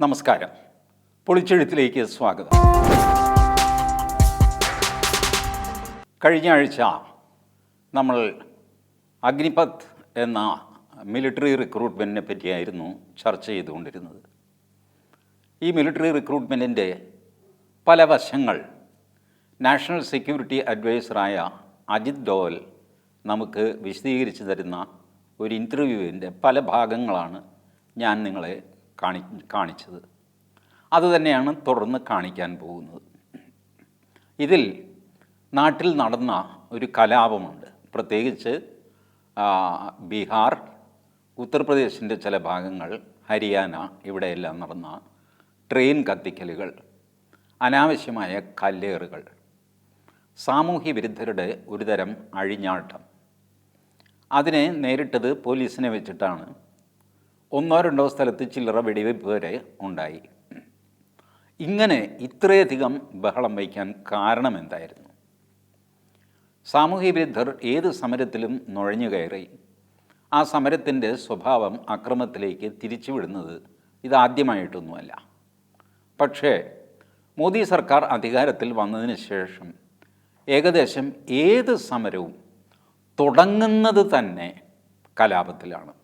നമസ്കാരം. പൊളിച്ചെഴുത്തിലേക്ക് സ്വാഗതം. കഴിഞ്ഞ ആഴ്ച നമ്മൾ അഗ്നിപത്ത് എന്ന മിലിറ്ററി റിക്രൂട്ട്മെൻറ്റിനെ പറ്റിയായിരുന്നു ചർച്ച ചെയ്തുകൊണ്ടിരുന്നത്. ഈ മിലിറ്ററി റിക്രൂട്ട്മെൻറ്റിൻ്റെ പല വശങ്ങൾ നാഷണൽ സെക്യൂരിറ്റി അഡ്വൈസറായ അജിത് ഡോവൽ നമുക്ക് വിശദീകരിച്ച് തരുന്ന ഒരു ഇൻ്റർവ്യൂവിൻ്റെ പല ഭാഗങ്ങളാണ് ഞാൻ നിങ്ങളെ കാണിച്ചത്. അതുതന്നെയാണ് തുടർന്ന് കാണിക്കാൻ പോകുന്നത്. ഇതിൽ നാട്ടിൽ നടന്ന ഒരു കലാപമുണ്ട്. പ്രത്യേകിച്ച് ബീഹാർ, ഉത്തർപ്രദേശിൻ്റെ ചില ഭാഗങ്ങൾ, ഹരിയാന, ഇവിടെയെല്ലാം നടന്ന ട്രെയിൻ കത്തിക്കലുകൾ, അനാവശ്യമായ കല്ലേറുകൾ, സാമൂഹ്യ വിരുദ്ധരുടെ ഒരുതരം അഴിഞ്ഞാട്ടം. അതിനെ നേരിട്ടത് പോലീസിനെ വെച്ചിട്ടാണ്. 1-2 സ്ഥലത്ത് ചില്ലറ വെടിവെപ്പ് വരെ ഉണ്ടായി. ഇങ്ങനെ ഇത്രയധികം ബഹളം വയ്ക്കാൻ കാരണം എന്തായിരുന്നു? സാമൂഹ്യ വിരുദ്ധർ ഏത് സമരത്തിലും നുഴഞ്ഞു കയറി ആ സമരത്തിൻ്റെ സ്വഭാവം അക്രമത്തിലേക്ക് തിരിച്ചുവിടുന്നത് ഇതാദ്യമായിട്ടൊന്നുമല്ല. പക്ഷേ മോദി സർക്കാർ അധികാരത്തിൽ വന്നതിന് ശേഷം ഏകദേശം ഏത് സമരവും തുടങ്ങുന്നത് തന്നെ കലാപത്തിലാണ്.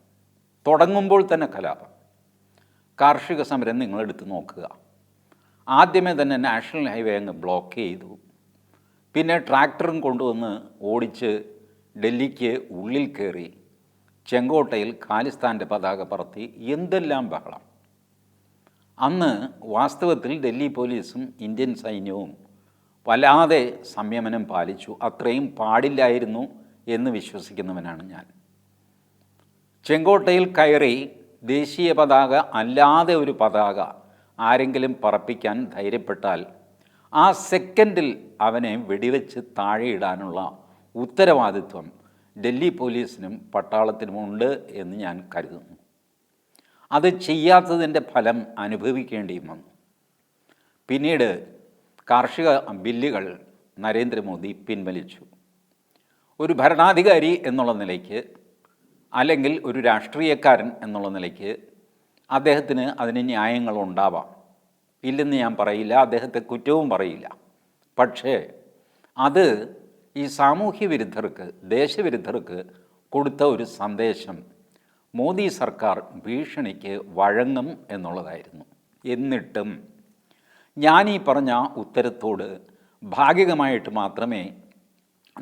തുടങ്ങുമ്പോൾ തന്നെ കലാപം. കാർഷിക സമരം നിങ്ങളെടുത്ത് നോക്കുക. ആദ്യമേ തന്നെ നാഷണൽ ഹൈവേ അങ്ങ് ബ്ലോക്ക് ചെയ്തു. പിന്നെ ട്രാക്ടറും കൊണ്ടുവന്ന് ഓടിച്ച് ഡൽഹിക്ക് ഉള്ളിൽ കയറി ചെങ്കോട്ടയിൽ ഖാലിസ്ഥാൻ്റെ പതാക പറത്തി. എന്തെല്ലാം ബഹളം! അന്ന് വാസ്തവത്തിൽ ഡൽഹി പോലീസും ഇന്ത്യൻ സൈന്യവും വല്ലാതെ സംയമനം പാലിച്ചു. അത്രയും പാടില്ലായിരുന്നു എന്ന് വിശ്വസിക്കുന്നവനാണ് ഞാൻ. ചെങ്കോട്ടയിൽ കയറി ദേശീയ പതാക അല്ലാതെ ഒരു പതാക ആരെങ്കിലും പറപ്പിക്കാൻ ധൈര്യപ്പെട്ടാൽ ആ സെക്കൻഡിൽ അവനെ വെടിവെച്ച് താഴെയിടാനുള്ള ഉത്തരവാദിത്വം ഡൽഹി പോലീസിനും പട്ടാളത്തിനുമുണ്ട് എന്ന് ഞാൻ കരുതുന്നു. അത് ചെയ്യാത്തതിൻ്റെ ഫലം അനുഭവിക്കേണ്ടിയും വന്നു. പിന്നീട് കാർഷിക ബില്ലുകൾ നരേന്ദ്രമോദി പിൻവലിച്ചു. ഒരു ഭരണാധികാരി എന്നുള്ള നിലയ്ക്ക്, അല്ലെങ്കിൽ ഒരു രാഷ്ട്രീയക്കാരൻ എന്നുള്ള നിലയ്ക്ക് അദ്ദേഹത്തിന് അതിന് ന്യായങ്ങളുണ്ടാവാം. ഇല്ലെന്ന് ഞാൻ പറയില്ല, അദ്ദേഹത്തെ കുറ്റവും പറയില്ല. പക്ഷേ അത് ഈ സാമൂഹ്യ വിരുദ്ധർക്ക്, ദേശവിരുദ്ധർക്ക് കൊടുത്ത ഒരു സന്ദേശം മോദി സർക്കാർ ഭീഷണിക്ക് വഴങ്ങും എന്നുള്ളതായിരുന്നു. എന്നിട്ടും ഞാൻ ഈ പറഞ്ഞ ഉത്തരത്തോട് ഭാഗികമായിട്ട് മാത്രമേ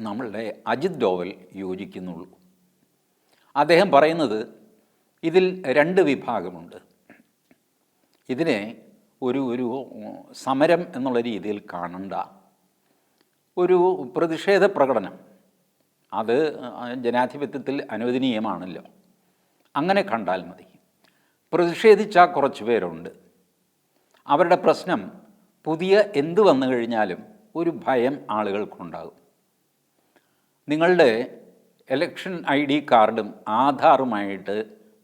നമ്മളുടെ അജിത് ഡോവൽ യോജിക്കുന്നുള്ളൂ. അദ്ദേഹം പറയുന്നത് ഇതിൽ 2 വിഭാഗമുണ്ട്. ഇതിനെ ഒരു സമരം എന്നുള്ള രീതിയിൽ കാണണ്ട, ഒരു പ്രതിഷേധ പ്രകടനം. അത് ജനാധിപത്യത്തിൽ അനുവദനീയമാണല്ലോ, അങ്ങനെ കണ്ടാൽ മതി. പ്രതിഷേധിച്ച കുറച്ച് പേരുണ്ട്. അവരുടെ പ്രശ്നം പുതിയ എന്ത് വന്നു കഴിഞ്ഞാലും ഒരു ഭയം ആളുകൾക്കുണ്ടാകും. നിങ്ങളുടെ ഇലക്ഷൻ ID കാർഡും ആധാറുമായിട്ട്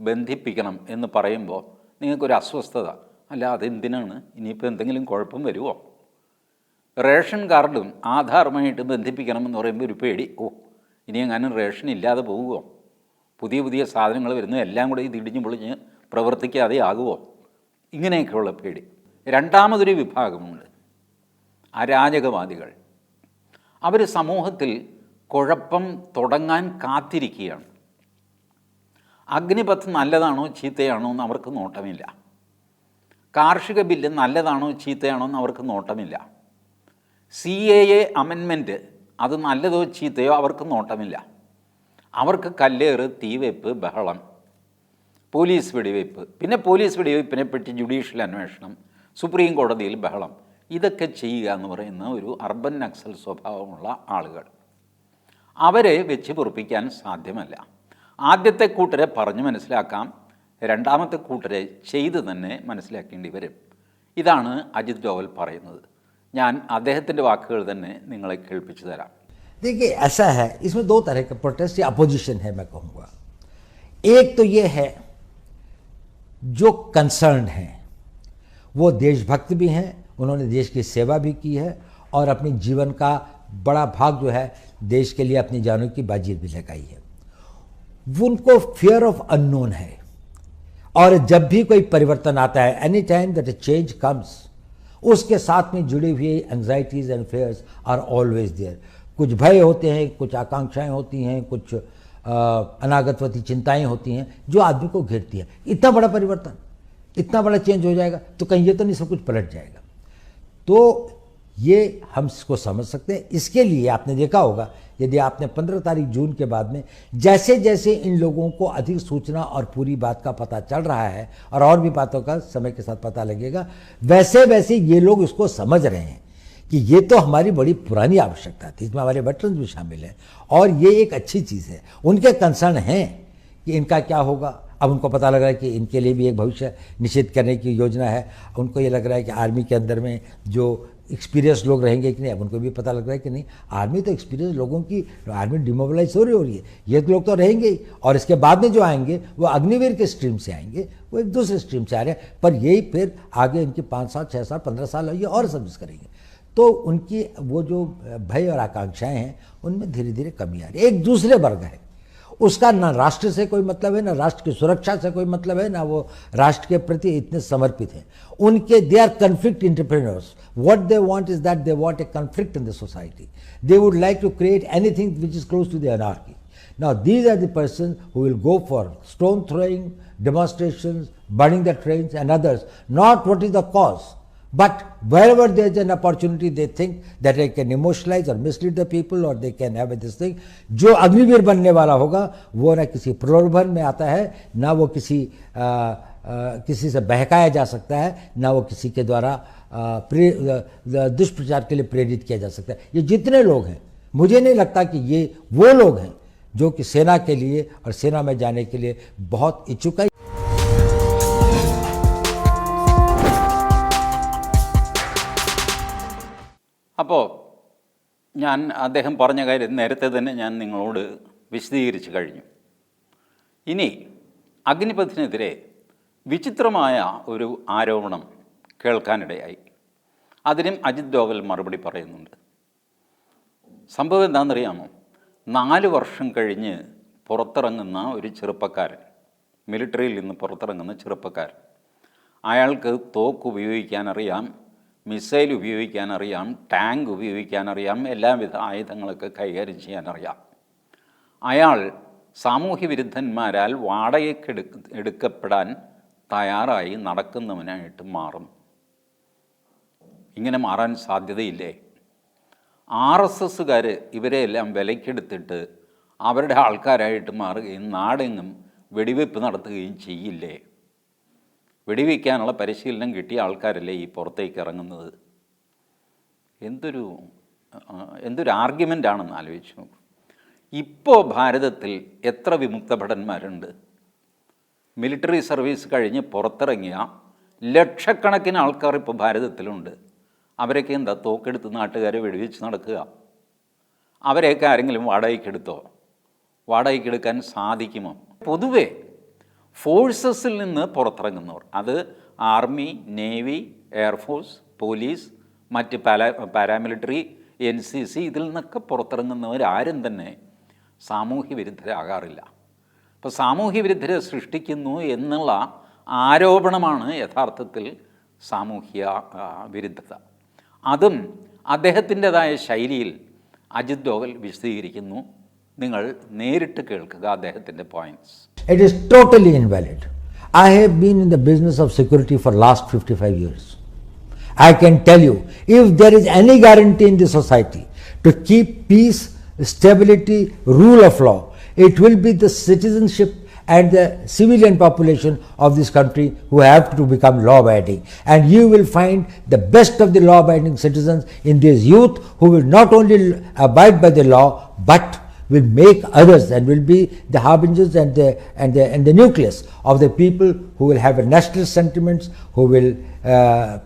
ബന്ധിപ്പിക്കണം എന്ന് പറയുമ്പോൾ നിങ്ങൾക്കൊരു അസ്വസ്ഥത. അല്ല, അതെന്തിനാണ്? ഇനിയിപ്പോൾ എന്തെങ്കിലും കുഴപ്പം വരുമോ? റേഷൻ കാർഡും ആധാറുമായിട്ട് ബന്ധിപ്പിക്കണമെന്ന് പറയുമ്പോൾ ഒരു പേടി. ഇനി എങ്ങാനും റേഷൻ ഇല്ലാതെ പോകുമോ? പുതിയ പുതിയ സാധനങ്ങൾ വരുന്നു, എല്ലാം കൂടെ ഇത് ഇടിഞ്ഞു പൊളിഞ്ഞ് പ്രവർത്തിക്കാതെ ആകുമോ? ഇങ്ങനെയൊക്കെയുള്ള പേടി. രണ്ടാമതൊരു വിഭാഗമുണ്ട്, അരാജകവാദികൾ. അവർ സമൂഹത്തിൽ കുഴപ്പം തുടങ്ങാൻ കാത്തിരിക്കുകയാണ്. അഗ്നിപത്ത് നല്ലതാണോ ചീത്തയാണോ എന്ന് അവർക്ക് നോട്ടമില്ല. കാർഷിക ബില്ല് നല്ലതാണോ ചീത്തയാണോ എന്ന് അവർക്ക് നോട്ടമില്ല. CAA അമെൻമെൻറ്റ് അത് നല്ലതോ ചീത്തയോ അവർക്ക് നോട്ടമില്ല. അവർക്ക് കല്ലേറ്, തീവെപ്പ്, ബഹളം, പോലീസ് വെടിവെപ്പ്, പിന്നെ പോലീസ് വെടിവെപ്പിനെ പറ്റി ജുഡീഷ്യൽ അന്വേഷണം, സുപ്രീം കോടതിയിൽ ബഹളം. ഇതൊക്കെ ചെയ്യുക എന്ന് പറയുന്ന ഒരു അർബൻ നക്സൽ സ്വഭാവമുള്ള ആളുകൾ. അവരെ വെച്ച് പൊറുപ്പിക്കാൻ സാധ്യമല്ല. ആദ്യത്തെ കൂട്ടരെ പറഞ്ഞു മനസ്സിലാക്കാം, രണ്ടാമത്തെ കൂട്ടരെ ചെയ്ത് തന്നെ മനസ്സിലാക്കേണ്ടി വരും. ഇതാണ് അജിത് ഡോവൽ പറയുന്നത്. ഞാൻ അദ്ദേഹത്തിൻ്റെ വാക്കുകൾ തന്നെ നിങ്ങളെ കേൾപ്പിച്ചു തരാം. देखिए, ऐसा है, इसमें 2 तरह के प्रोटेस्ट या अपोजिशन है, मैं कहूँगा. एक तो ये है जो कंसर्न हैं, वो देशभक्त भी हैं, उन्होंने देश की सेवा भी की है और अपने जीवन का बड़ा भाग जो है देश के लिए अपनी जानों की बाजी भी लगाई है. उनको फियर ऑफ अननोन है और जब भी कोई परिवर्तन आता है, any time that a change comes, उसके साथ में जुड़ी हुई anxieties and fears are always there. कुछ भय होते हैं, कुछ आकांक्षाएं होती हैं, कुछ अनागतवती चिंताएं होती हैं जो आदमी को घेरती है। इतना बड़ा परिवर्तन, इतना बड़ा चेंज हो जाएगा तो कहीं ये तो नहीं सब कुछ पलट जाएगा। तो ये हम इसको समझ सकते हैं। इसके लिए आपने देखा होगा, यदि आपने 15 तारीख जून के बाद में जैसे जैसे इन लोगों को अधिक सूचना और पूरी बात का पता चल रहा है, और भी बातों का समय के साथ पता लगेगा, वैसे वैसे ये लोग इसको समझ रहे हैं कि ये तो हमारी बड़ी पुरानी आवश्यकता थी, इसमें हमारे वेटरन्स भी शामिल हैं और ये एक अच्छी चीज़ है। उनके कंसर्न हैं कि इनका क्या होगा। अब उनको पता लग रहा है कि इनके लिए भी एक भविष्य निश्चित करने की योजना है। उनको ये लग रहा है कि आर्मी के अंदर में जो एक्सपीरियंस लोग रहेंगे कि नहीं, अब उनको भी पता लग रहा है कि नहीं, आर्मी तो एक्सपीरियंस लोगों की, आर्मी डिमोबिलाइज हो रही है, ये लोग तो रहेंगे ही, और इसके बाद में जो आएंगे वो अग्निवीर के स्ट्रीम से आएंगे, वो एक दूसरे स्ट्रीम से आ रहे हैं, पर यही फिर आगे इनके 5 साल 6 साल 15 साल ये और सर्विस करेंगे। तो उनकी वो जो भय और आकांक्षाएं हैं उनमें धीरे धीरे कमी आ रही है। एक दूसरे वर्ग है, उसका ना राष्ट्र से कोई मतलब है, ना राष्ट्र की सुरक्षा से कोई मतलब है, ना वो राष्ट्र के प्रति इतने समर्पित हैं। उनके they are conflict entrepreneurs. What they want is that they want a conflict in the society. They would like to create anything which is close to the anarchy. Now these are the person who will go for stone throwing, demonstrations, burning the trains and others, not what is the cause. But wherever there is an opportunity, they think that they can emotionalize or mislead the people, or they can have this thing. जो अग्निवीर बनने वाला होगा वो ना किसी प्रलोभन में आता है, ना वो किसी से बहकाया जा सकता है, ना वो किसी के द्वारा दुष्प्रचार के लिए प्रेरित किया जा सकता है। ये जितने लोग हैं, मुझे नहीं लगता कि ये वो लोग हैं जो कि सेना के लिए और सेना में जाने के लिए बहुत इच्छुक है। അപ്പോൾ ഞാൻ അദ്ദേഹം പറഞ്ഞ കാര്യം നേരത്തെ തന്നെ ഞാൻ നിങ്ങളോട് വിശദീകരിച്ച് കഴിഞ്ഞു. ഇനി അഗ്നിപഥിനെതിരെ വിചിത്രമായ ഒരു ആരോപണം കേൾക്കാനിടയായി. അതിനും അജിത് ഡോവൽ മറുപടി പറയുന്നുണ്ട്. സംഭവം എന്താണെന്നറിയാമോ? 4 വർഷം കഴിഞ്ഞ് പുറത്തിറങ്ങുന്ന ഒരു ചെറുപ്പക്കാരൻ, മിലിറ്ററിയിൽ നിന്ന് പുറത്തിറങ്ങുന്ന ചെറുപ്പക്കാരൻ, അയാൾക്ക് തോക്ക് ഉപയോഗിക്കാനറിയാം, മിസൈൽ ഉപയോഗിക്കാനറിയാം, ടാങ്ക് ഉപയോഗിക്കാനറിയാം, എല്ലാവിധ ആയുധങ്ങളൊക്കെ കൈകാര്യം ചെയ്യാനറിയാം. അയാൾ സാമൂഹ്യ വിരുദ്ധന്മാരാൽ വാടകയ്ക്ക് എടുക്കപ്പെടാൻ തയ്യാറായി നടക്കുന്നവനായിട്ട് മാറും. ഇങ്ങനെ മാറാൻ സാധ്യതയില്ലേ? RSSകാർ ഇവരെയെല്ലാം വിലക്കെടുത്തിട്ട് അവരുടെ ആൾക്കാരായിട്ട് മാറുകയും നാടെങ്ങും വെടിവെപ്പ് നടത്തുകയും ചെയ്യില്ലേ? വെടിവെക്കാനുള്ള പരിശീലനം കിട്ടിയ ആൾക്കാരല്ലേ ഈ പുറത്തേക്ക് ഇറങ്ങുന്നത്? എന്തൊരു ആർഗ്യുമെൻ്റാണെന്ന് ആലോചിച്ച് നോക്കും. ഇപ്പോൾ ഭാരതത്തിൽ എത്ര വിമുക്ത ഭടന്മാരുണ്ട്? മിലിറ്ററി സർവീസ് കഴിഞ്ഞ് പുറത്തിറങ്ങിയ ലക്ഷക്കണക്കിന് ആൾക്കാർ ഇപ്പോൾ ഭാരതത്തിലുണ്ട്. അവരൊക്കെ എന്താ തോക്കെടുത്ത് നാട്ടുകാരെ വെടിവെച്ച് നടക്കുക? അവരെയൊക്കെ ആരെങ്കിലും വാടകയ്ക്കെടുത്തോ? വാടകയ്ക്കെടുക്കാൻ സാധിക്കുമോ? പൊതുവേ ഫോഴ്സസിൽ നിന്ന് പുറത്തിറങ്ങുന്നവർ, അത് ആർമി, നേവി, എയർഫോഴ്സ്, പോലീസ്, മറ്റ് പാരാമിലിറ്ററി, NCC, ഇതിൽ നിന്നൊക്കെ പുറത്തിറങ്ങുന്നവരാരും തന്നെ സാമൂഹ്യ വിരുദ്ധരാകാറില്ല. അപ്പോൾ സാമൂഹ്യ വിരുദ്ധരെ സൃഷ്ടിക്കുന്നു എന്നുള്ള ആരോപണമാണ് യഥാർത്ഥത്തിൽ സാമൂഹ്യ വിരുദ്ധത. അതും അദ്ദേഹത്തിൻ്റെതായ ശൈലിയിൽ അജിത് ഡോവൽ വിശദീകരിക്കുന്നു. നിങ്ങൾ നേരിട്ട് കേൾക്കുക അദ്ദേഹത്തിൻ്റെ points. It is totally invalid. I have been in the business of security for last 55 years. I can tell you, if there is any guarantee in the society to keep peace, stability, rule of law, it will be the citizenship and the civilian population of this country who have to become law-abiding. And you will find the best of the law-abiding citizens in this youth who will not only abide by the law but will make others and will be the harbingers and the nucleus of the people who will have a national sentiments, who will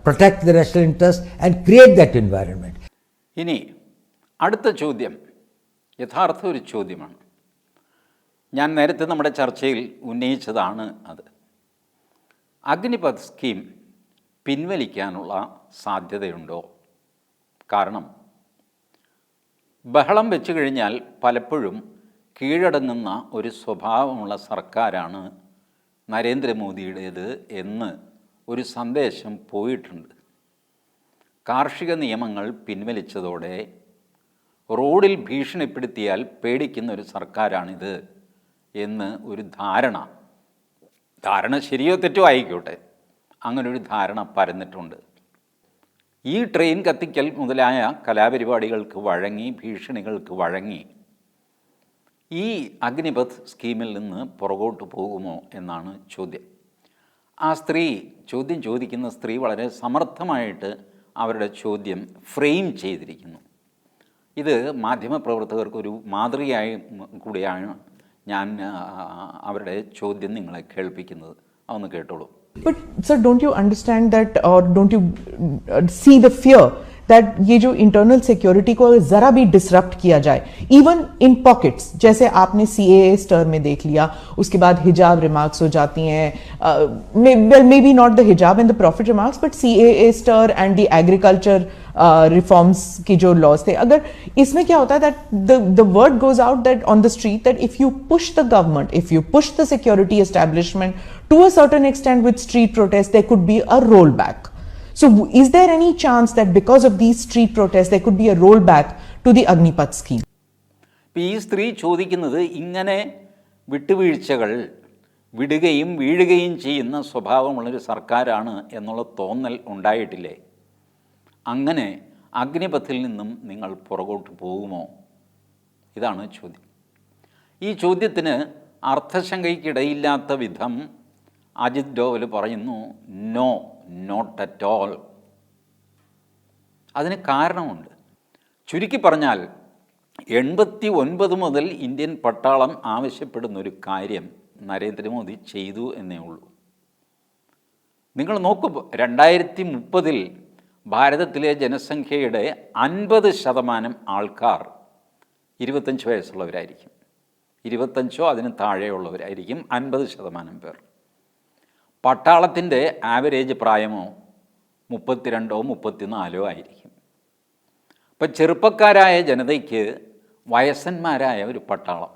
protect the national interest and create that environment. ഇനി അടുത്ത ചോദ്യം യഥാർത്ഥ ഒരു ചോദ്യമാണ്. ഞാൻ നേരത്തെ നമ്മുടെ ചർച്ചയിൽ ഉന്നയിച്ചതാണ് അത്. അഗ്നിപഥ് സ്കീം പിൻവലിക്കാനുള്ള സാധ്യതയുണ്ടോ? കാരണം ബഹളം വെച്ച് കഴിഞ്ഞാൽ പലപ്പോഴും കീഴടങ്ങുന്ന ഒരു സ്വഭാവമുള്ള സർക്കാരാണ് നരേന്ദ്രമോദിയുടേത് എന്ന് ഒരു സന്ദേശം പോയിട്ടുണ്ട്. കാർഷിക നിയമങ്ങൾ പിൻവലിച്ചതോടെ റോഡിൽ ഭീഷണിപ്പെടുത്തിയാൽ പേടിക്കുന്ന ഒരു സർക്കാരാണിത് എന്ന് ഒരു ധാരണ ശരിയോ തെറ്റോ ആയിക്കോട്ടെ, അങ്ങനൊരു ധാരണ പരന്നിട്ടുണ്ട്. ഈ ട്രെയിൻ കത്തിക്കൽ മുതലായ കലാപരിപാടികൾക്ക് വഴങ്ങി, ഭീഷണികൾക്ക് വഴങ്ങി ഈ അഗ്നിപഥ് സ്കീമിൽ നിന്ന് പുറകോട്ട് പോകുമോ എന്നാണ് ചോദ്യം. ആ ചോദ്യം ചോദിക്കുന്ന സ്ത്രീ വളരെ സമർത്ഥമായിട്ട് അവരുടെ ചോദ്യം ഫ്രെയിം ചെയ്തിരിക്കുന്നു. ഇത് മാധ്യമപ്രവർത്തകർക്കൊരു മാതൃകയായി കൂടിയാണ് ഞാൻ അവരുടെ ചോദ്യം നിങ്ങളെ കേൾപ്പിക്കുന്നത്. അതൊന്ന് കേട്ടോളൂ. But sir, don't you understand that, or don't you see the fear that ये जो internal security को जरा भी disrupt किया जाए, even in pockets, जैसे आपने CAA stir में देख लिया, उसके बाद हिजाब remarks हो जाती हैं, well maybe not the hijab and the prophet remarks, but CAA stir and the agriculture reforms की जो laws थे, अगर इसमें क्या होता है that the word goes out that on the street that if you push the government, if you push the security establishment to a certain extent with street protests, there could be a rollback. So is there any chance that because of these street protests there could be a rollback to the Agnipath scheme? ഈ സ്ത്രീ ചോദിക്കുന്നത് ഇങ്ങനെ വിട്ടുവീഴ്ചകൾ വിടുകയും വീഴുകയും ചെയ്യുന്ന സ്വഭാവമുള്ളൊരു സർക്കാരാണ് എന്നുള്ള തോന്നൽ ഉണ്ടായിട്ടില്ലേ? അങ്ങനെ അഗ്നിപഥിൽ നിന്നും നിങ്ങൾ പുറകോട്ട് പോകുമോ? ഇതാണ് ചോദ്യം. ഈ ചോദ്യത്തിന് അർത്ഥശങ്കയ്ക്കിടയില്ലാത്ത വിധം അജിത് ഡോവൽ പറയുന്നു, നോ, നോട്ട് അറ്റ് ഓൾ. അതിന് കാരണമുണ്ട്. ചുരുക്കി പറഞ്ഞാൽ 89 മുതൽ ഇന്ത്യൻ പട്ടാളം ആവശ്യപ്പെടുന്നൊരു കാര്യം നരേന്ദ്രമോദി ചെയ്തു എന്നേ ഉള്ളൂ. നിങ്ങൾ നോക്കൂ, 2030 ഭാരതത്തിലെ ജനസംഖ്യയുടെ 50% ആൾക്കാർ 25 വയസ്സുള്ളവരായിരിക്കും. 25 അതിന് താഴെയുള്ളവരായിരിക്കും 50% പേർ. പട്ടാളത്തിൻ്റെ ആവറേജ് പ്രായമോ 32 34 ആയിരിക്കും. അപ്പം ചെറുപ്പക്കാരായ ജനതയ്ക്ക് വയസ്സന്മാരായ ഒരു പട്ടാളം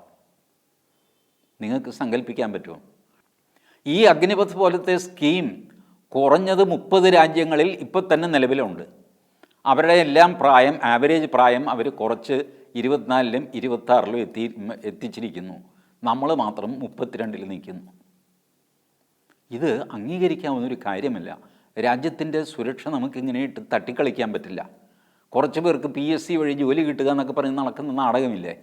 നിങ്ങൾക്ക് സങ്കല്പിക്കാൻ പറ്റുമോ? ഈ അഗ്നിപഥ് പോലത്തെ സ്കീം കുറഞ്ഞത് 30 രാജ്യങ്ങളിൽ ഇപ്പോൾ തന്നെ നിലവിലുണ്ട്. അവരുടെ എല്ലാം പ്രായം, ആവറേജ് പ്രായം അവർ കുറച്ച് 24-ലും 26-ലും എത്തിച്ചിരിക്കുന്നു. നമ്മൾ മാത്രം 32-ൽ നിൽക്കുന്നു. ഇത് അംഗീകരിക്കാവുന്നൊരു കാര്യമല്ല. രാജ്യത്തിൻ്റെ സുരക്ഷ നമുക്കിങ്ങനെ ഇട്ട് തട്ടിക്കളിക്കാൻ പറ്റില്ല. കുറച്ച് പേർക്ക് PSC വഴി ജോലി കിട്ടുക എന്നൊക്കെ പറഞ്ഞ് നടക്കുന്ന നാടകമില്ലേ?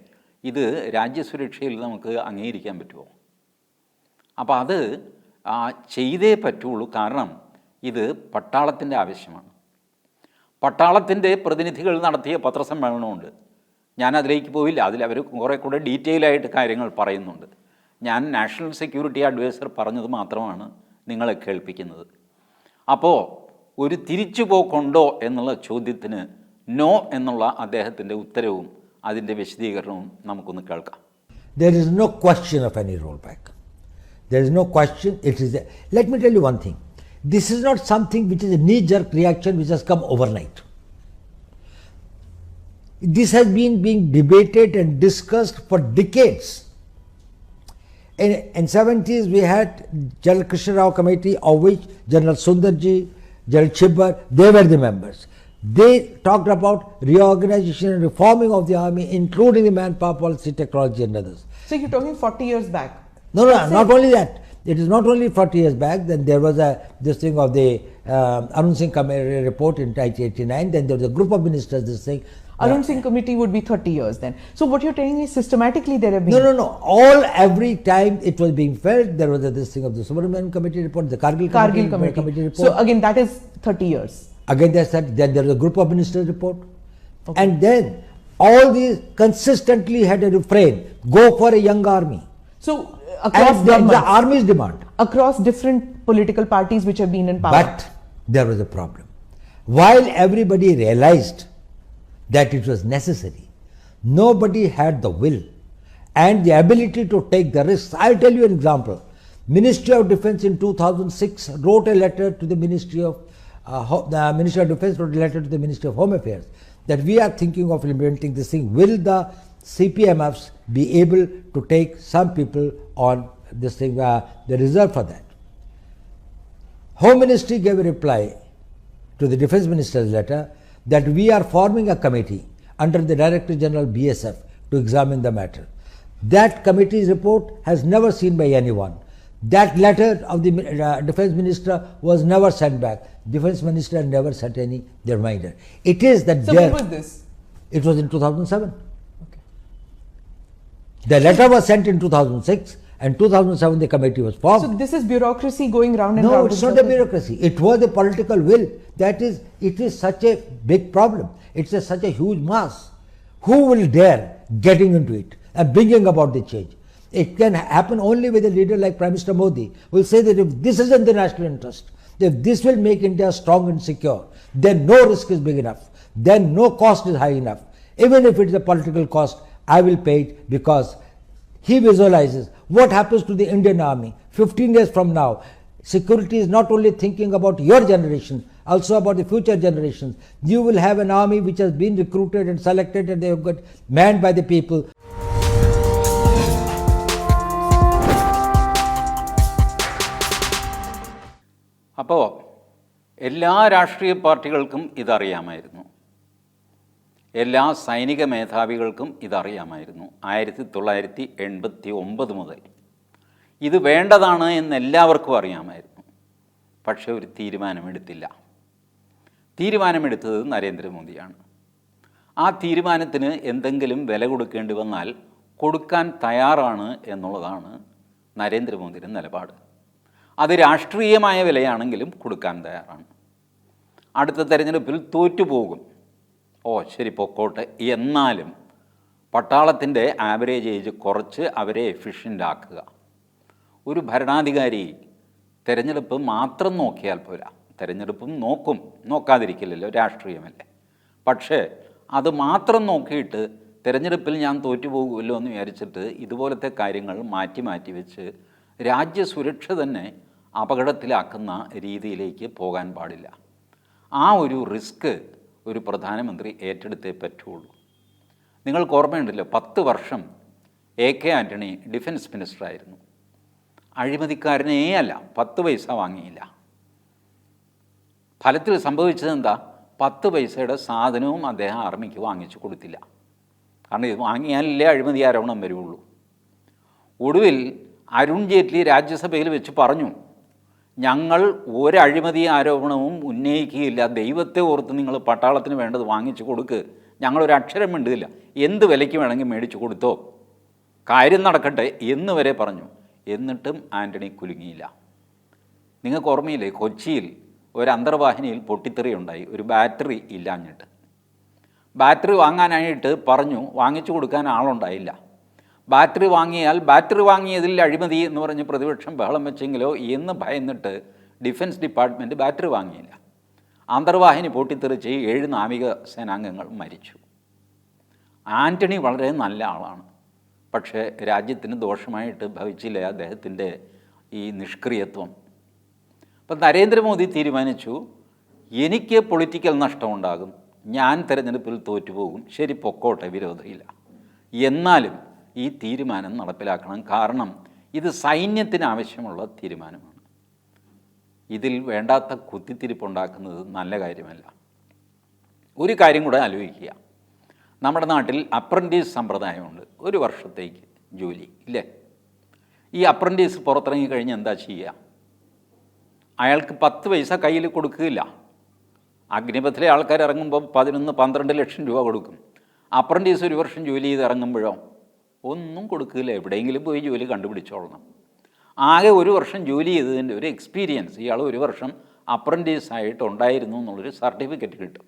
ഇത് രാജ്യസുരക്ഷയിൽ നമുക്ക് അംഗീകരിക്കാൻ പറ്റുമോ? അപ്പോൾ അത് ചെയ്തേ പറ്റുള്ളൂ. കാരണം ഇത് പട്ടാളത്തിൻ്റെ ആവശ്യമാണ്. പട്ടാളത്തിൻ്റെ പ്രതിനിധികൾ നടത്തിയ പത്രസമ്മേളനമുണ്ട്. ഞാനതിലേക്ക് പോയില്ല. അതിലവർ കുറേ കൂടെ ഡീറ്റെയിലായിട്ട് കാര്യങ്ങൾ പറയുന്നുണ്ട്. ഞാൻ നാഷണൽ സെക്യൂരിറ്റി അഡ്വൈസർ പറഞ്ഞത് മാത്രമാണ് നിങ്ങളെ കേൾപ്പിക്കുന്നത്. അപ്പോൾ ഒരു തിരിച്ചുപോക്കുണ്ടോ എന്നുള്ള ചോദ്യത്തിന് നോ എന്നുള്ള അദ്ദേഹത്തിൻ്റെ ഉത്തരവും അതിൻ്റെ വിശദീകരണവും നമുക്കൊന്ന് കേൾക്കാം. There is no question of any rollback. There is no question. It is. Let me tell you one thing. This is not something which is a knee-jerk reaction which has come overnight. This has been being debated and discussed for decades. In 70s we had General Krishna Rao Committee, of which General Sundarji, General Chibbar, they were the members. They talked about reorganization and reforming of the army, including the manpower policy, technology and others. So you're talking 40 years back? No, not only that. It is not only 40 years back. Then there was this thing of the Arun Singh Committee report in 1989. Then there was a group of ministers, this thing. Arun Singh Committee would be 30 years then. So what you're telling me is systematically there have been... No. Every time it was being felt, there was this thing of the Subramanian Committee report, the Kargil Committee report. So again, that is 30 years. Again, then there was a group of ministers report. Okay. And then all these consistently had a refrain, go for a young army. So across the army's demand. Across different political parties which have been in power. But there was a problem. While everybody realized that it was necessary, nobody had the will and the ability to take the risks. I'll tell you an example. Ministry of Defence in 2006 wrote a letter to the Ministry of Defence wrote a letter to the Ministry of Home Affairs that we are thinking of implementing this thing. Will the CPMFs be able to take some people on the reserve for that. Home Ministry gave a reply to the Defence Minister's letter that we are forming a committee under the Director General BSF to examine the matter. That committee's report has never seen by anyone. That letter of the Defence Minister was never sent back. Defence Minister never sent any reminder. It is that So when was this? It was in 2007. The letter was sent in 2006, and 2007 the committee was formed. So this is bureaucracy going round and round. No, it's not a bureaucracy. It was a political will. That is, it is such a big problem. It's such a huge mass. Who will dare getting into it and bringing about the change? It can happen only with a leader like Prime Minister Modi, who will say that if this is in the national interest, if this will make India strong and secure, then no risk is big enough, then no cost is high enough. Even if it is a political cost, I will pay it, because he visualizes what happens to the Indian army 15 years from now. Security is not only thinking about your generation, also about the future generations. You will have an army which has been recruited and selected, and they have got manned by the people. അപ്പോൾ എല്ലാ രാഷ്ട്രീയ പാർട്ടികൾക്കും ഇതറിയാമായിരുന്നു, എല്ലാ സൈനിക മേധാവികൾക്കും ഇതറിയാമായിരുന്നു. 1989 മുതൽ ഇത് വേണ്ടതാണ് എന്ന് എല്ലാവർക്കും അറിയാമായിരുന്നു. പക്ഷേ ഒരു തീരുമാനമെടുത്തില്ല. തീരുമാനമെടുത്തത് നരേന്ദ്രമോദിയാണ്. ആ തീരുമാനത്തിന് എന്തെങ്കിലും വില കൊടുക്കേണ്ടി വന്നാൽ കൊടുക്കാൻ തയ്യാറാണ് എന്നുള്ളതാണ് നരേന്ദ്രമോദിയുടെ നിലപാട്. അത് രാഷ്ട്രീയമായ വിലയാണെങ്കിലും കൊടുക്കാൻ തയ്യാറാണ്. അടുത്ത തെരഞ്ഞെടുപ്പിൽ തോറ്റുപോകും, ഓ ശരി പൊക്കോട്ടെ, എന്നാലും പട്ടാളത്തിൻ്റെ ആവറേജ് ഏജ് കുറച്ച് അവരെ എഫിഷ്യൻ്റ് ആക്കുക. ഒരു ഭരണാധികാരി തെരഞ്ഞെടുപ്പ് മാത്രം നോക്കിയാൽ പോരാ. തെരഞ്ഞെടുപ്പും നോക്കാതിരിക്കില്ലല്ലോ, രാഷ്ട്രീയമല്ലേ. പക്ഷേ അത് മാത്രം നോക്കിയിട്ട് തെരഞ്ഞെടുപ്പിൽ ഞാൻ തോറ്റുപോകുമല്ലോ എന്ന് വിചാരിച്ചിട്ട് ഇതുപോലത്തെ കാര്യങ്ങൾ മാറ്റി വെച്ച് രാജ്യസുരക്ഷ തന്നെ അപകടത്തിലാക്കുന്ന രീതിയിലേക്ക് പോകാൻ പാടില്ല. ആ ഒരു റിസ്ക് ഒരു പ്രധാനമന്ത്രി ഏറ്റെടുത്തേ പറ്റുള്ളൂ. നിങ്ങൾക്ക് ഓർമ്മയുണ്ടല്ലോ, 10 വർഷം AK ആൻ്റണി ഡിഫൻസ് മിനിസ്റ്ററായിരുന്നു. അഴിമതിക്കാരനേ അല്ല, 10 പൈസ വാങ്ങിയില്ല. ഫലത്തിൽ സംഭവിച്ചത് എന്താ? 10 പൈസയുടെ സാധനവും അദ്ദേഹം ആർമിക്ക് വാങ്ങിച്ചു കൊടുത്തില്ല. കാരണം ഇത് വാങ്ങിയാലല്ലേ അഴിമതി ആരോപണം വരുള്ളൂ. ഒടുവിൽ അരുൺ ജെയ്റ്റ്ലി രാജ്യസഭയിൽ വെച്ച് പറഞ്ഞു, ഞങ്ങൾ ഒരഴിമതി ആരോപണവും ഉന്നയിക്കുകയില്ല, ദൈവത്തെ ഓർത്ത് നിങ്ങൾ പട്ടാളത്തിന് വേണ്ടത് വാങ്ങിച്ചു കൊടുക്ക്, ഞങ്ങളൊരു അക്ഷരം മിണ്ടില്ല, എന്ത് വിലയ്ക്ക് വേണമെങ്കിൽ മേടിച്ചു കൊടുത്തോ, കാര്യം നടക്കട്ടെ എന്ന് വരെ പറഞ്ഞു. എന്നിട്ടും ആൻ്റണി കുലുങ്ങിയില്ല. നിങ്ങൾക്ക് ഓർമ്മയില്ലേ, കൊച്ചിയിൽ ഒരു അന്തർവാഹിനിയിൽ പൊട്ടിത്തെറി ഉണ്ടായി, ഒരു ബാറ്ററി ഇല്ലാഞ്ഞിട്ട്. ബാറ്ററി വാങ്ങാനായിട്ട് പറഞ്ഞു, വാങ്ങിച്ചു കൊടുക്കാൻ ആളുണ്ടായില്ല. ബാറ്ററി വാങ്ങിയാൽ ബാറ്ററി വാങ്ങിയതിൽ അഴിമതി എന്ന് പറഞ്ഞ് പ്രതിപക്ഷം ബഹളം വെച്ചെങ്കിലോ എന്ന് ഭയന്നിട്ട് ഡിഫൻസ് ഡിപ്പാർട്ട്മെൻറ്റ് ബാറ്ററി വാങ്ങിയില്ല. അന്തർവാഹിനി പൊട്ടിത്തെറിച്ച് 7 നാവിക സേനാംഗങ്ങൾ മരിച്ചു. ആൻ്റണി വളരെ നല്ല ആളാണ്, പക്ഷേ രാജ്യത്തിന് ദോഷമായിട്ട് ഭവിച്ചില്ല അദ്ദേഹത്തിൻ്റെ ഈ നിഷ്ക്രിയത്വം. അപ്പം നരേന്ദ്രമോദി തീരുമാനിച്ചു, എനിക്ക് പൊളിറ്റിക്കൽ നഷ്ടമുണ്ടാകും, ഞാൻ തെരഞ്ഞെടുപ്പിൽ തോറ്റുപോകും, ശരി പൊക്കോട്ടെ, വിരോധമില്ല, എന്നാലും ഈ തീരുമാനം നടപ്പിലാക്കണം. കാരണം ഇത് സൈന്യത്തിന് ആവശ്യമുള്ള തീരുമാനമാണ്. ഇതിൽ വേണ്ടാത്ത കുത്തിത്തിരിപ്പുണ്ടാക്കുന്നത് നല്ല കാര്യമല്ല. ഒരു കാര്യം കൂടെ ആലോചിക്കുക, നമ്മുടെ നാട്ടിൽ അപ്രൻറ്റീസ് സമ്പ്രദായമുണ്ട്. 1 വർഷത്തേക്ക് ജോലി ഇല്ലേ? ഈ അപ്രൻറ്റീസ് പുറത്തിറങ്ങി കഴിഞ്ഞ് എന്താ ചെയ്യുക? അയാൾക്ക് 10 പൈസ കയ്യിൽ കൊടുക്കുകയില്ല. അഗ്നിപഥിലെ ആൾക്കാർ ഇറങ്ങുമ്പോൾ 11-12 ലക്ഷം രൂപ കൊടുക്കും. അപ്രൻറ്റീസ് 1 വർഷം ജോലി ചെയ്ത് ഇറങ്ങുമ്പോഴോ ഒന്നും കൊടുക്കില്ല, എവിടെയെങ്കിലും പോയി ജോലി കണ്ടുപിടിച്ചോളണം. ആകെ 1 വർഷം ജോലി ചെയ്തതിൻ്റെ ഒരു എക്സ്പീരിയൻസ് ഇയാൾ 1 വർഷം അപ്രൻറ്റീസായിട്ട് ഉണ്ടായിരുന്നു എന്നുള്ളൊരു സർട്ടിഫിക്കറ്റ് കിട്ടും.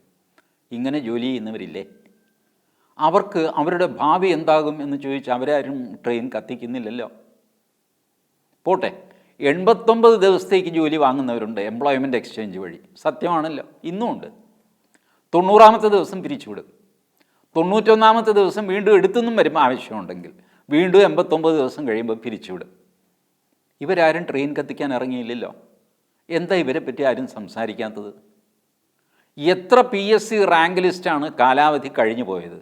ഇങ്ങനെ ജോലി ചെയ്യുന്നവരില്ലേ? അവർക്ക് അവരുടെ ഭാവി എന്താകും എന്ന് ചോദിച്ചാൽ അവരാരും ട്രെയിൻ കത്തിക്കുന്നില്ലല്ലോ. പോട്ടെ, 89 ദിവസത്തേക്ക് ജോലി വാങ്ങുന്നവരുണ്ട് എംപ്ലോയ്മെൻറ്റ് എക്സ്ചേഞ്ച് വഴി, സത്യമാണല്ലോ, ഇന്നുമുണ്ട്. 90ാമത്തെ ദിവസം പിരിച്ചുവിടും. 91ാമത്തെ ദിവസം വീണ്ടും എടുത്തെന്നും വരും ആവശ്യമുണ്ടെങ്കിൽ. വീണ്ടും 89 ദിവസം കഴിയുമ്പോൾ പിരിച്ചുവിടും. ഇവരാരും ട്രെയിൻ കത്തിക്കാൻ ഇറങ്ങിയില്ലല്ലോ. എന്താ ഇവരെ പറ്റി ആരും സംസാരിക്കാത്തത്? എത്ര PSC റാങ്ക് ലിസ്റ്റാണ് കാലാവധി കഴിഞ്ഞു പോയത്?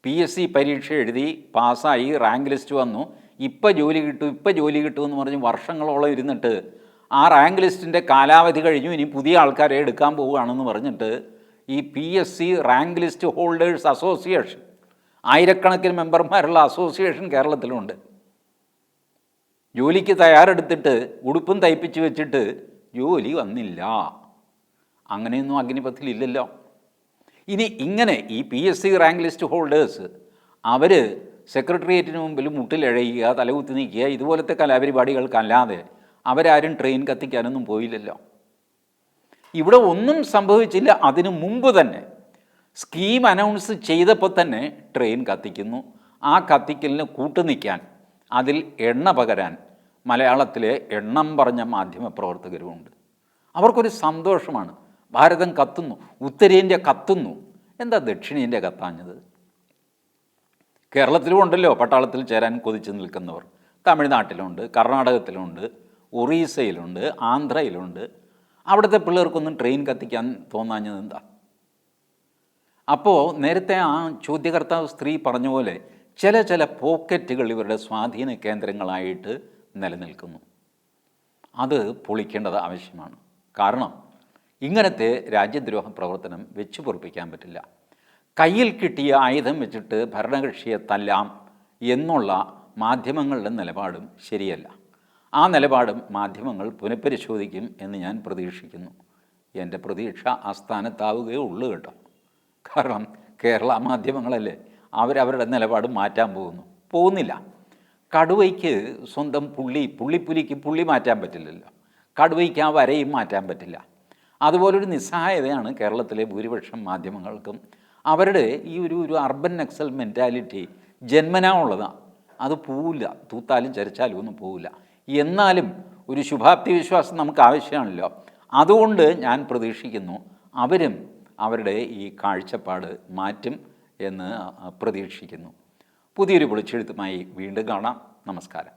PSC പരീക്ഷ എഴുതി പാസ്സായി റാങ്ക് ലിസ്റ്റ് വന്നു, ഇപ്പം ജോലി കിട്ടും എന്ന് പറഞ്ഞ് വർഷങ്ങളോളം ഇരുന്നിട്ട് ആ റാങ്ക് ലിസ്റ്റിൻ്റെ കാലാവധി കഴിഞ്ഞു, ഇനി പുതിയ ആൾക്കാരെ എടുക്കാൻ പോവുകയാണെന്ന് പറഞ്ഞിട്ട് ഈ PSC rank list holders association, ആയിരക്കണക്കിന് മെമ്പർമാരുള്ള അസോസിയേഷൻ കേരളത്തിലുണ്ട്. ജോലിക്ക് തയ്യാറെടുത്തിട്ട് ഉടുപ്പും തയ്പ്പിച്ച് വെച്ചിട്ട് ജോലി വന്നില്ല. അങ്ങനെയൊന്നും അഗ്നിപഥിലില്ലല്ലോ. ഇനി ഇങ്ങനെ ഈ PSC റാങ്ക് ലിസ്റ്റ് ഹോൾഡേഴ്സ് അവർ സെക്രട്ടേറിയറ്റിന് മുമ്പിൽ മുട്ടിലിഴയുക, തലകുത്തി നിൽക്കുക, ഇതുപോലത്തെ കലാപരിപാടികൾക്കല്ലാതെ അവരാരും ട്രെയിൻ കത്തിക്കാനൊന്നും പോയില്ലല്ലോ. ഇവിടെ ഒന്നും സംഭവിച്ചില്ല. അതിനു മുമ്പ് തന്നെ സ്കീം അനൗൺസ് ചെയ്തപ്പോൾ തന്നെ ട്രെയിൻ കത്തിക്കുന്നു. ആ കത്തിക്കലിന് കൂട്ടുനിൽക്കാൻ, അതിൽ എണ്ണ പകരാൻ മലയാളത്തിലെ എണ്ണം പറഞ്ഞ മാധ്യമപ്രവർത്തകരുമുണ്ട്. അവർക്കൊരു സന്തോഷമാണ്. ഭാരതം കത്തുന്നു, ഉത്തരേന്ത്യ കത്തുന്നു, എന്താ ദക്ഷിണേന്ത്യ കത്താഞ്ഞത്? കേരളത്തിലും ഉണ്ടല്ലോ പട്ടാളത്തിൽ ചേരാൻ കൊതിച്ച് നിൽക്കുന്നവർ. തമിഴ്നാട്ടിലുണ്ട്, കർണാടകത്തിലുണ്ട്, ഒറീസയിലുണ്ട്, ആന്ധ്രയിലുണ്ട്. അവിടുത്തെ പിള്ളേർക്കൊന്നും ട്രെയിൻ കത്തിക്കാൻ തോന്നാഞ്ഞത് എന്താ? അപ്പോൾ നേരത്തെ ആ ചോദ്യകർത്താവ് സ്ത്രീ പറഞ്ഞ പോലെ ചില പോക്കറ്റുകൾ ഇവരുടെ സ്വാധീന കേന്ദ്രങ്ങളായിട്ട് നിലനിൽക്കുന്നു. അത് പൊളിക്കേണ്ടത് ആവശ്യമാണ്. കാരണം ഇങ്ങനത്തെ രാജ്യദ്രോഹ പ്രവർത്തനം വെച്ച് പൊറുപ്പിക്കാൻ പറ്റില്ല. കയ്യിൽ കിട്ടിയ ആയുധം വെച്ചിട്ട് ഭരണകക്ഷിയെ തല്ലാം എന്നുള്ള മാധ്യമങ്ങളുടെ നിലപാടും ശരിയല്ല. ആ നിലപാടും മാധ്യമങ്ങൾ പുനഃപരിശോധിക്കും എന്ന് ഞാൻ പ്രതീക്ഷിക്കുന്നു. എൻ്റെ പ്രതീക്ഷ ആസ്ഥാനത്താവുകയേ ഉള്ളൂ കേട്ടോ. കാരണം കേരള മാധ്യമങ്ങളല്ലേ, അവരവരുടെ നിലപാട് മാറ്റാൻ പോകുന്നില്ല. കടുവയ്ക്ക് സ്വന്തം പുള്ളിപ്പുലിക്ക് പുള്ളി മാറ്റാൻ പറ്റില്ലല്ലോ. കടുവയ്ക്ക് ആ വരയും മാറ്റാൻ പറ്റില്ല. അതുപോലൊരു നിസ്സഹായതയാണ് കേരളത്തിലെ ഭൂരിപക്ഷം മാധ്യമങ്ങൾക്കും. അവരുടെ ഈ ഒരു അർബൻ നക്സൽ മെൻറ്റാലിറ്റി ജന്മനാ ഉള്ളതാണ്. അത് പോവില്ല, തൂത്താലും ചരിച്ചാലും ഒന്നും പോവില്ല. എന്നാലും ഒരു ശുഭാപ്തി വിശ്വാസം നമുക്ക് ആവശ്യമാണല്ലോ. അതുകൊണ്ട് ഞാൻ പ്രതീക്ഷിക്കുന്നു അവരും അവരുടെ ഈ കാഴ്ചപ്പാട് മാറ്റും എന്ന് പ്രതീക്ഷിക്കുന്നു. പുതിയൊരു പൊളിച്ചെഴുത്തുമായി വീണ്ടും കാണാം. നമസ്കാരം.